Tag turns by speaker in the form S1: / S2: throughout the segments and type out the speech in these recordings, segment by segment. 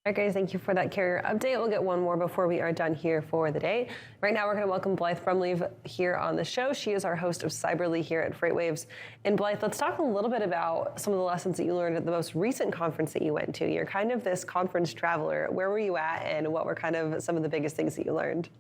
S1: All right, guys, thank you for that carrier update. We'll get one more before we are done here for the day. Right now, we're going to welcome Blythe Brumleve here on the show. She is our host of Cyberly here at FreightWaves. And Blythe, let's talk a little bit about some of the lessons that you learned at the most recent conference that you went to. You're kind of this conference traveler. Where were you at, and what were kind of some of the biggest things that you learned?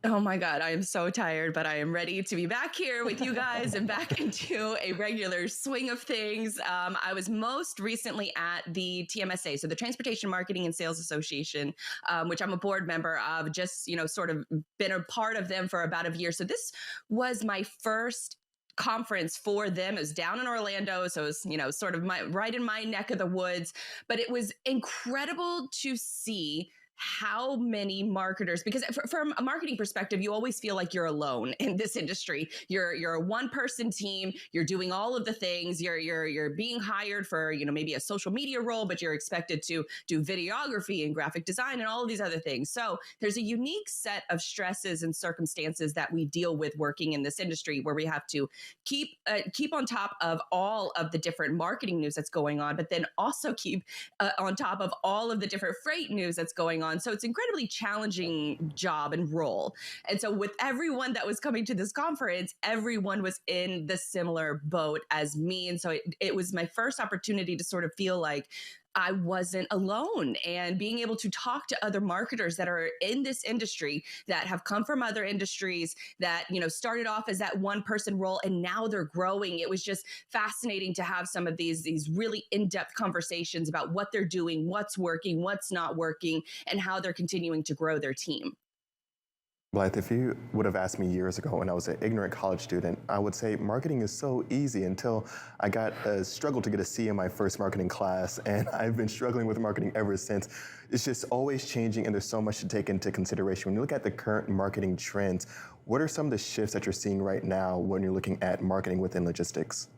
S2: Oh my God, I am so tired, but I am ready to be back here with you guys and back into a regular swing of things. I was most recently at the TMSA, so the Transportation Marketing and Sales Association, which I'm a board member of, just, sort of been a part of them for about a year. So this was my first conference for them. It was down in Orlando, so it was, sort of right in my neck of the woods, but it was incredible to see how many marketers, because from a marketing perspective, you always feel like you're alone in this industry. You're a one-person team. You're doing all of the things. You're being hired for, maybe a social media role, but you're expected to do videography and graphic design and all of these other things. So there's a unique set of stresses and circumstances that we deal with working in this industry, where we have to keep on top of all of the different marketing news that's going on, but then also keep on top of all of the different freight news that's going on. So it's an incredibly challenging job and role. And so with everyone that was coming to this conference, everyone was in the similar boat as me. And so it was my first opportunity to sort of feel like I wasn't alone, and being able to talk to other marketers that are in this industry, that have come from other industries, that, started off as that one person role and now they're growing. It was just fascinating to have some of these really in-depth conversations about what they're doing, what's working, what's not working, and how they're continuing to grow their team.
S3: Blythe, if you would have asked me years ago when I was an ignorant college student, I would say marketing is so easy, until I struggled to get a C in my first marketing class, and I've been struggling with marketing ever since. It's just always changing, and there's so much to take into consideration. When you look at the current marketing trends, what are some of the shifts that you're seeing right now when you're looking at marketing within logistics?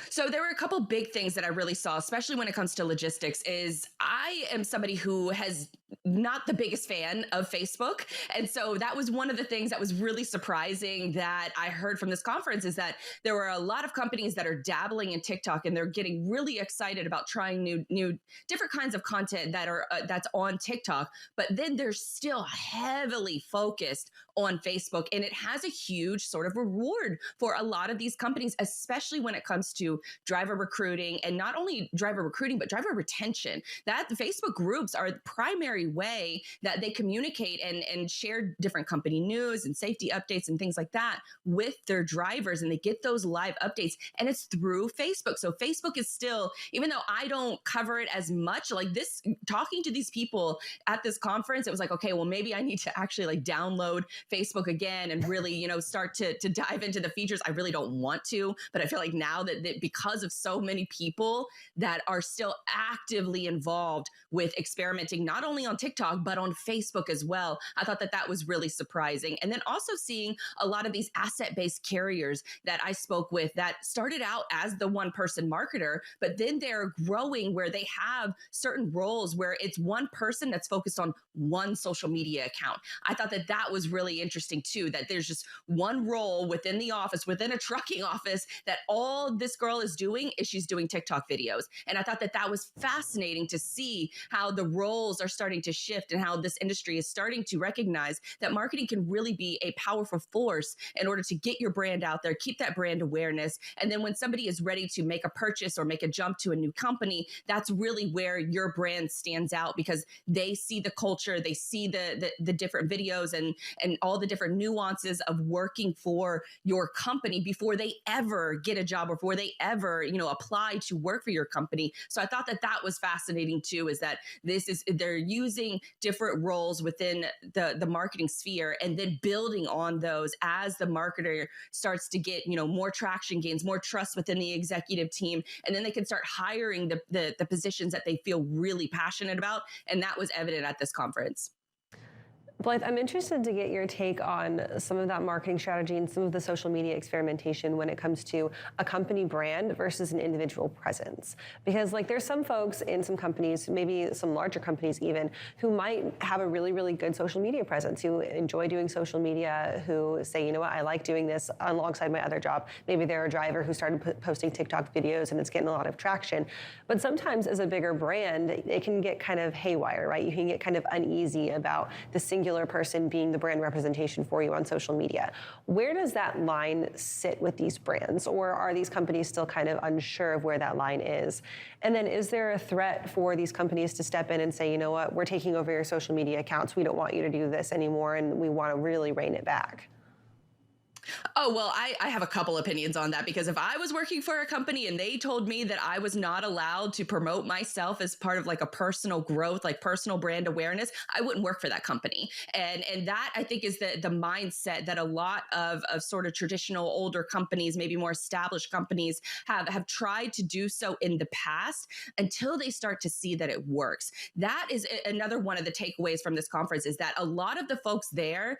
S2: So there were a couple big things that I really saw, especially when it comes to logistics. Is I am somebody who has not the biggest fan of Facebook. And so that was one of the things that was really surprising that I heard from this conference, is that there were a lot of companies that are dabbling in TikTok, and they're getting really excited about trying new different kinds of content that's on TikTok. But then they're still heavily focused on Facebook, and it has a huge sort of reward for a lot of these companies, especially when it comes to driver recruiting, and not only driver recruiting, but driver retention. That Facebook groups are the primary way that they communicate and share different company news and safety updates and things like that with their drivers. And they get those live updates, and it's through Facebook. So Facebook is still, even though I don't cover it as much, like this, talking to these people at this conference, it was like, okay, well, maybe I need to actually download Facebook again and really, start to dive into the features. I really don't want to, but I feel like now that because of so many people that are still actively involved with experimenting, not only on TikTok, but on Facebook as well, I thought that was really surprising. And then also seeing a lot of these asset-based carriers that I spoke with that started out as the one-person marketer, but then they're growing where they have certain roles where it's one person that's focused on one social media account. I thought that was really interesting too, that there's just one role within the office, within a trucking office, that all this girl is doing is she's doing TikTok videos. And I thought that was fascinating to see how the roles are starting to shift, and how this industry is starting to recognize that marketing can really be a powerful force in order to get your brand out there, keep that brand awareness. And then when somebody is ready to make a purchase or make a jump to a new company, that's really where your brand stands out, because they see the culture, they see the different videos and all the different nuances of working for your company before they ever get a job or before they ever, apply to work for your company. So I thought that was fascinating too, is that they're using different roles within the marketing sphere, and then building on those as the marketer starts to get, more traction, gains more trust within the executive team. And then they can start hiring the positions that they feel really passionate about. And that was evident at this conference.
S1: Blythe, I'm interested to get your take on some of that marketing strategy and some of the social media experimentation when it comes to a company brand versus an individual presence. Because like there's some folks in some companies, maybe some larger companies even, who might have a really, really good social media presence, who enjoy doing social media, who say, you know what, I like doing this alongside my other job. Maybe they're a driver who started posting TikTok videos and it's getting a lot of traction. But sometimes as a bigger brand, it can get kind of haywire, right? You can get kind of uneasy about the singular person being the brand representation for you on social media. Where does that line sit with these brands? Or are these companies still kind of unsure of where that line is? And then is there a threat for these companies to step in and say, you know what, we're taking over your social media accounts. We don't want you to do this anymore, and we want to really rein it back?
S2: Oh, well, I have a couple opinions on that, because if I was working for a company and they told me that I was not allowed to promote myself as part of like a personal growth, like personal brand awareness, I wouldn't work for that company. And that I think is the mindset that a lot of sort of traditional older companies, maybe more established companies have tried to do so in the past until they start to see that it works. That is another one of the takeaways from this conference, is that a lot of the folks there,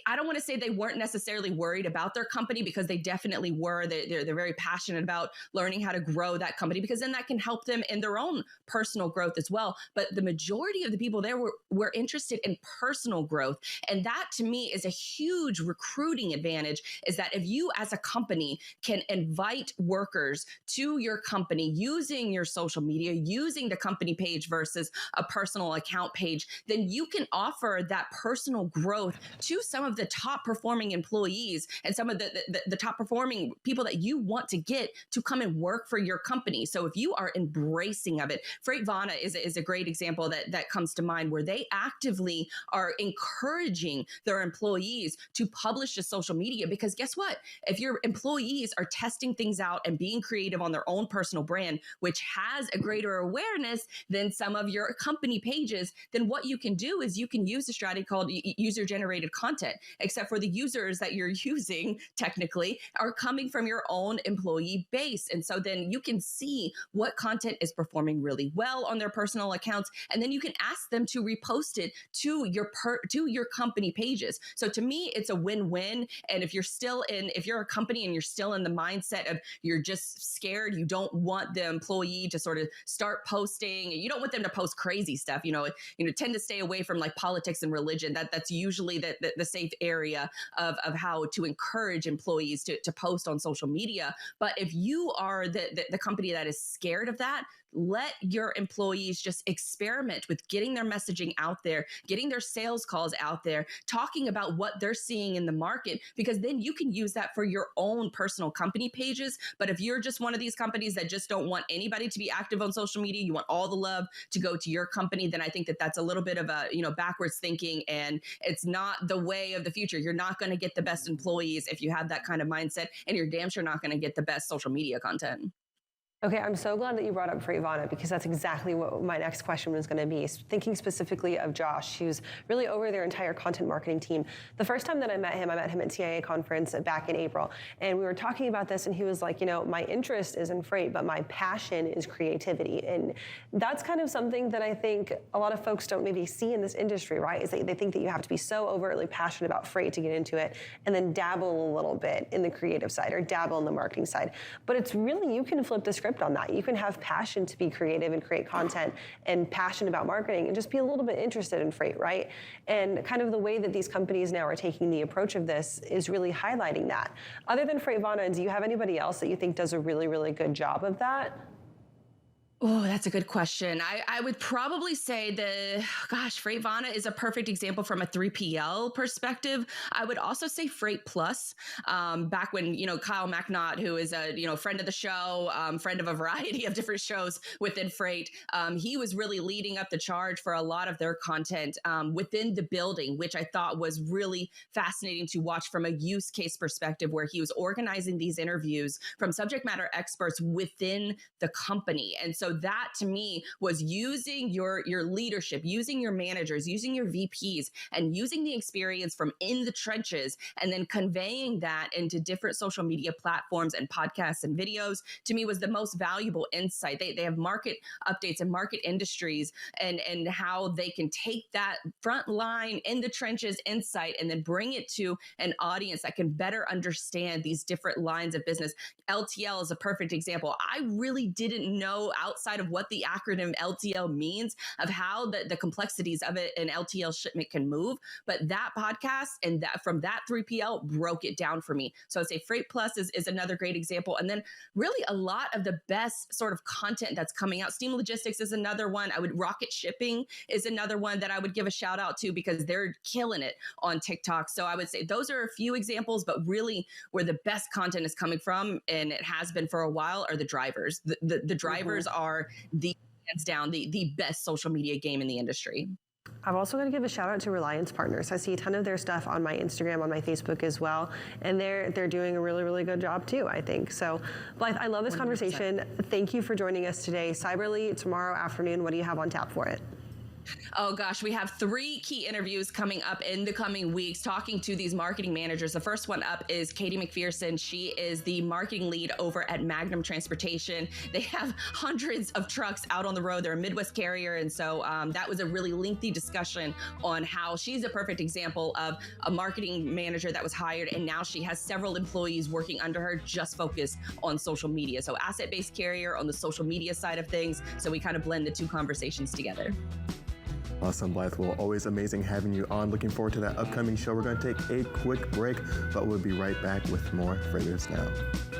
S2: I don't want to say they weren't necessarily worried about their company, because they definitely were. They're very passionate about learning how to grow that company, because then that can help them in their own personal growth as well. But the majority of the people there were interested in personal growth. And that to me is a huge recruiting advantage, is that if you as a company can invite workers to your company using your social media, using the company page versus a personal account page, then you can offer that personal growth to some of the top performing employees and some of the top performing people that you want to get to come and work for your company. So if you are embracing of it, Freightvana is a great example that comes to mind, where they actively are encouraging their employees to publish to social media. Because guess what? If your employees are testing things out and being creative on their own personal brand, which has a greater awareness than some of your company pages, then what you can do is you can use a strategy called user-generated content, except for the users that you're using technically are coming from your own employee base. And so then you can see what content is performing really well on their personal accounts, and then you can ask them to repost it to your company pages. So to me, it's a win-win. And if you're a company and you're still in the mindset of you're just scared, you don't want the employee to sort of start posting, you don't want them to post crazy stuff, tend to stay away from like politics and religion. That's usually the safe area of how to encourage employees to post on social media. But if you are the company that is scared of that, let your employees just experiment with getting their messaging out there, getting their sales calls out there, talking about what they're seeing in the market, because then you can use that for your own personal company pages. But if you're just one of these companies that just don't want anybody to be active on social media, you want all the love to go to your company, then I think that's a little bit of a, backwards thinking, and it's not the way of the future. You're not going to get the best employees if you have that kind of mindset, and you're damn sure not going to get the best social media content.
S1: Okay, I'm so glad that you brought up Freightvana, because that's exactly what my next question was going to be. Thinking specifically of Josh, who's really over their entire content marketing team. The first time that I met him at TIA conference back in April, and we were talking about this, and he was like, my interest is in freight, but my passion is creativity. And that's kind of something that I think a lot of folks don't maybe see in this industry, right? Is they think that you have to be so overtly passionate about freight to get into it, and then dabble a little bit in the creative side or dabble in the marketing side. But it's really, you can flip the script on that. You can have passion to be creative and create content, and passion about marketing, and just be a little bit interested in freight, right? And kind of the way that these companies now are taking the approach of this is really highlighting that. Other than Freightvana, do you have anybody else that you think does a really, really good job of that?
S2: Oh, that's a good question. I would probably say Freightvana is a perfect example from a 3PL perspective. I would also say Freight Plus. Back when, Kyle McNaught, who is a, friend of the show, friend of a variety of different shows within Freight, he was really leading up the charge for a lot of their content within the building, which I thought was really fascinating to watch from a use case perspective, where he was organizing these interviews from subject matter experts within the company. And so so that to me was using your leadership, using your managers, using your VPs, and using the experience from in the trenches, and then conveying that into different social media platforms and podcasts and videos, to me was the most valuable insight. They have market updates and market industries, and how they can take that front line in the trenches insight and then bring it to an audience that can better understand these different lines of business. LTL is a perfect example. I really didn't know, outside of what the acronym LTL means, of how the complexities of it, an LTL shipment can move. But that podcast and that from that 3PL broke it down for me. So I'd say Freight Plus is another great example. And then really a lot of the best sort of content that's coming out. Steam Logistics is another one. Rocket Shipping is another one that I would give a shout out to, because they're killing it on TikTok. So I would say those are a few examples, but really where the best content is coming from, and it has been for a while, are the drivers. The drivers are the hands down the best social media game in the industry.
S1: I'm also going to give a shout out to Reliance Partners. I see a ton of their stuff on my Instagram, on my Facebook as well, and they're doing a really, really good job too, I think. So, Blythe, I love this 100%. Conversation. Thank you for joining us today. Cyberly, tomorrow afternoon, what do you have on tap for it?
S2: Oh gosh, we have 3 key interviews coming up in the coming weeks, talking to these marketing managers. The first one up is Katie McPherson. She is the marketing lead over at Magnum Transportation. They have hundreds of trucks out on the road. They're a Midwest carrier. And so that was a really lengthy discussion on how she's a perfect example of a marketing manager that was hired, and now she has several employees working under her, just focused on social media. So asset-based carrier on the social media side of things. So we kind of blend the 2 conversations together.
S3: Awesome, Blythe. Well, always amazing having you on. Looking forward to that upcoming show. We're going to take a quick break, but we'll be right back with more Freightwaves Now.